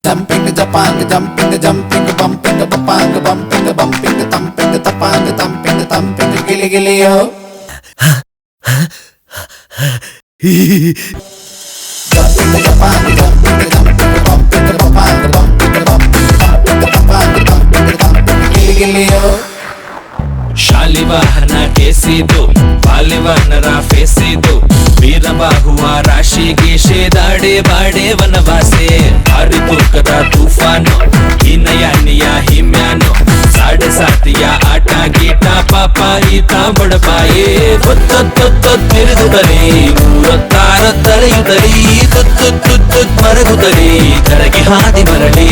jumping the japang, jumping the jumping, bumping the bapang, bumping the thumping the tapang, the thumping the gilly gilly yo. Jumping the japang, jumping the bumping the bapang, bumping the tapang, the thumping the gilly gilly yo. Shalivahana ಕೇಸಿದು ಬಾಲಿವಾನರ ಫೇಸಿದು ವೀರಬಾಹುವ ರಾಶಿಗೆ ಶೇದಾಡೆ ಬಾಡೆ ವನವಾಸೆ ಭಾರಿ ತೂಕದ ತೂಫಾನು ಹೀನಯಾನಿಯ ಹಿಮ್ಯಾನು ಸಾಡೆ ಸಾತಿಯ ಆಟ ಗೀಟ ಪಾಪ ಈತ ಬಡಪಾಯೇ ತಿರುಗುತ್ತಲೇ ಮೂರತ್ತಾರ ತಲೆಯುತ್ತಲೇ ತುತ್ತು ಮರಗುತ್ತಲೇ ಕರಗಿ ಹಾದಿ ಮರಳಿ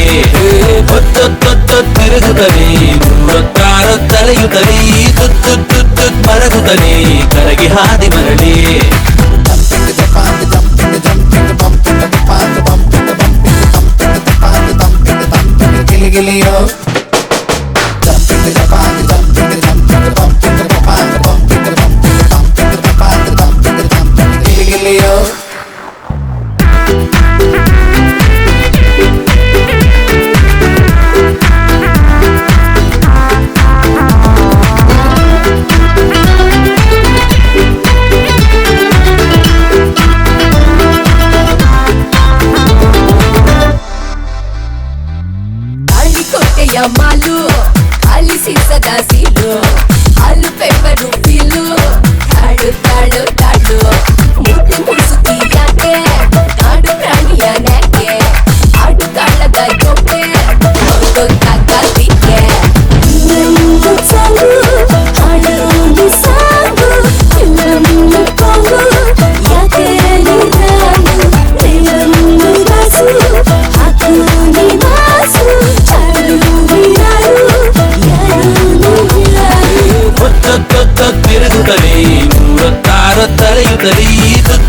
ತಿರುಗುತ್ತಲೇ ಮೂರತ್ತಾರ ತಲೆಯುತ್ತಲೇ ತುತ್ತು ಮರಗುತ್ತಲೇ ಕರಗಿ ಹಾದಿ ಮರಳಿ Jumping the japang, jumping the jumping, bumping the bapang, bumping the thumping the tapang, the thumping the gilly gilly yo. Jumping the japang, jumping the bumping the bapang, bumping the thumping the tapang, the thumping the gilly gilly yo. ಮಾಲು ಖಾಲಿ ಸೀಸದ seal ಹಾಲು pepper feel ತಾಡು ತಾಡು ತಾಡು ಮುಟ್ಟು ಮುಡಿಸುತ್ತಿ ಯಾಕೆ ಕಾಡು ಪ್ರಾಣಿಯ ನ್ಯಾಕೆ ಆಡು ಕಾಳದ ಗೊಬ್ಬೆ ಗೊತ್ತಾಗಲಿಕ್ಕೆ ಸಾಲು ಹಾಡು ಸಾಲು ಎಲ್ಲನ್ನು ಕೊಂಗು ಯಾಕೆ ನೀನು ದೇವರು ಬಾಸು ಹಾಕು ನಿವಾಸು ತಿರುಗುತ್ತಲೇ ಮೂರತ್ತಾರ ತಲೆಯುತ್ತಲೇ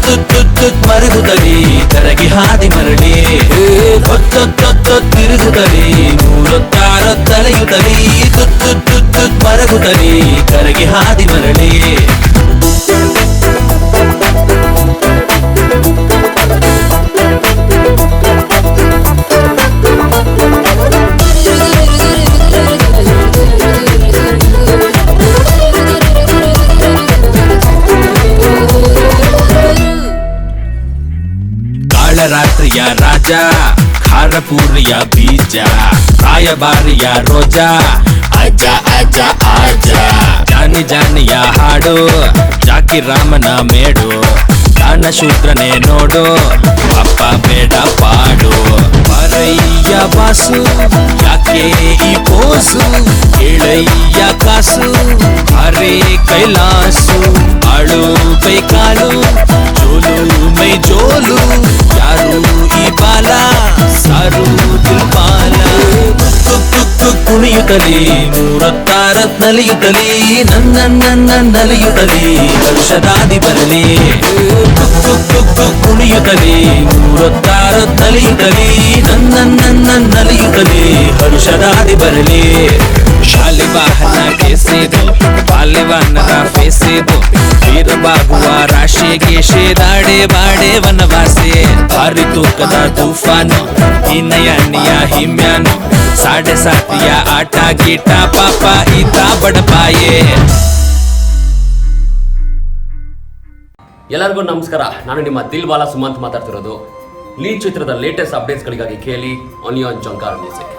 ತುತ್ತು ಮರಗುತ್ತಲೇ ಕರಗಿ ಹಾದಿ ಮರಳಿ ತಿರುಗುತ್ತಲೇ ಮೂರತ್ತಾರ ತಲೆಯುತ್ತಲೇ ತುತ್ತು ಮರಗುತ್ತಲೇ ಕರಗಿ ಹಾದಿ ಮರಳಿ ರಾತ್ರಿಯ ರಾಜ ಖಾರಪೂರಿಯ ಬೀಜ ರಾಯಬಾರಿಯ ರೋಜಾ ಅಜ್ಜ ಅಜ್ಜ ಅಜ್ಜ ಜಾನಿ ಜಾನಿಯ ಹಾಡು ಜಾಕಿ ರಾಮನ ಮೇಡು ದಾನ ಶೂದ್ರನೇ ನೋಡು ಅಪ್ಪ ಬೇಡ ಪಾಡು ಬರಯ್ಯ ಬಾಸು ಯಾಕೆ ಈ ಪೋಸು ಕೇಳಯ್ಯ ಕಾಸು ಅರೆ ಕೈಲಾಸು ಆಳು ಕೈ ಕಾಲು ಜೋಲು ಮೈ ಜೋಲು ಯಾರು ಈ ಬಾಲ ಸಾರು ದಿಲ್ಪಾಲ ಕುಣಿಯುತ್ತಲೇ ಮೂರತ್ತಾರ ನಲಿಯುತ್ತಲೇ ನನ್ನ ನಲಿಯುತ್ತಲೇ ಹರುಷದಾದಿ ಬರಲಿ ಕುಣಿಯುತ್ತಲೇ ಮೂರತ್ತಾರ ನಲಿಯುತ್ತಲೇ ನನ್ನ ನಲಿಯುತ್ತಲೇ ಹರುಷದಾದಿ ಬರಲಿ ಶಾಲಿವಾಹನ ಕೇಸಿದು ಬಾಲಿವಾನರ ಫೇಸಿದು ವೀರಬಾಹುವ ರಾಶಿಗೆ ಶೇದಾಡೆ ಬಾಡೆ ವನವಾಸೆ ಭಾರಿ ತೂಕದ ತೂಫಾನು ಹೀನಯಾನಿಯ ಹಿಮ್ಯಾನು ಸಾಡೆ ಸಾತಿಯ ಆಟ ಗೀಟ ಪಾಪ ಈತ ಬಡಪಾಯೇ. ಎಲ್ಲರಿಗೂ ನಮಸ್ಕಾರ. ನಾನು ನಿಮ್ಮ ದಿಲ್ ಬಾಲ ಸುಮಂತ್ ಮಾತಾಡ್ತಿರೋದು. ಲೀಡ್ ಚಿತ್ರದ ಲೇಟೆಸ್ಟ್ ಅಪ್ಡೇಟ್ಸ್ಗಳಿಗಾಗಿ ಕೇಳಿ ಆನ್ ಯೋರ್ ಜಂಕಾರ್ ಮ್ಯೂಸಿಕ್.